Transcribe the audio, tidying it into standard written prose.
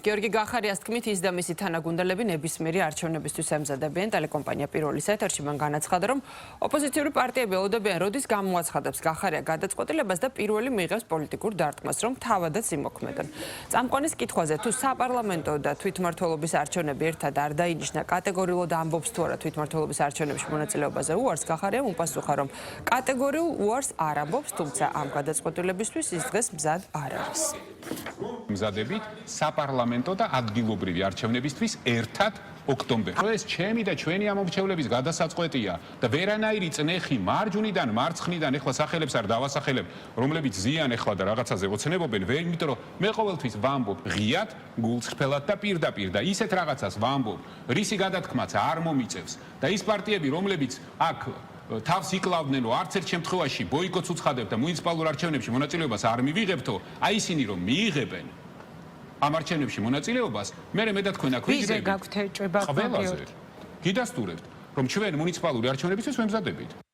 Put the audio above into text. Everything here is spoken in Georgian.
გიორგი გახარიას თქმით, ის და მისი თანაგუნდელები ნებისმიერი არჩევნებისთვის ემზადებიან. ტელეკომპანია პირველი ეთერში მან განაცხადა, რომ ოპოზიციური პარტიები ელოდებიან, როდის გამოაცხადებს გახარია გადაწყვეტილებას და პირველი მიიღებს პოლიტიკურ დარტყმას, რომ თავადაც იმოქმედონ. წამყვანის კითხვაზე, თუ საპარლამენტო და თვითმმართველობის არჩევნები ერთად არ დაინიშნა, კატეგორიულად ამბობს თუ არა თვითმმართველობის არჩევნებში მონაწილეობაზე უარს, გახარიამ უპასუხა, რომ კატეგორიულ უარს არ ამბობს, თუმცა ამ გადაწყვეტილებისთვის ის დღეს მზად არ არის. მზადებით საპარლამენტო და ადგილობრივი არჩევნებისთვის ერთად ოქტომბერში. ეს ჩემი და ჩვენი ამომრჩევლების გადასაწყვეტია და ვერანაირი წნეხი მარჯვნიდან, მარცხნიდან ეხლა სახელებს არ დავასახელებ, რომლებიც ზიან ეხლა და რაღაცაზე ოცნებობენ, იმიტომ რომ მე ყოველთვის ვამბობ ღიად, გულწრფელად და პირდაპირ და ისეთ რაღაცას ვამბობ, რისი გადათქმაც არ მომიწევს და ის პარტიები, რომლებიც აქ თავს იკლავდნენ, რომ არც ერთ შემთხვევაში ბოიკოტს უცხადებთ და მუნიციპალურ არჩევნებში მონაწილეობას არ მივიღებთო, აი ისინი რომ მიიღებენ ამ არჩევნებში მონაწილეობას, მე და თქვენ აქ ვიგრძებით. ვიზე გაქვთ ეჭვება ყველაზე გიდასტურებთ, რომ ჩვენ მუნიციპალური არჩევნებისთვის ვემზადებით.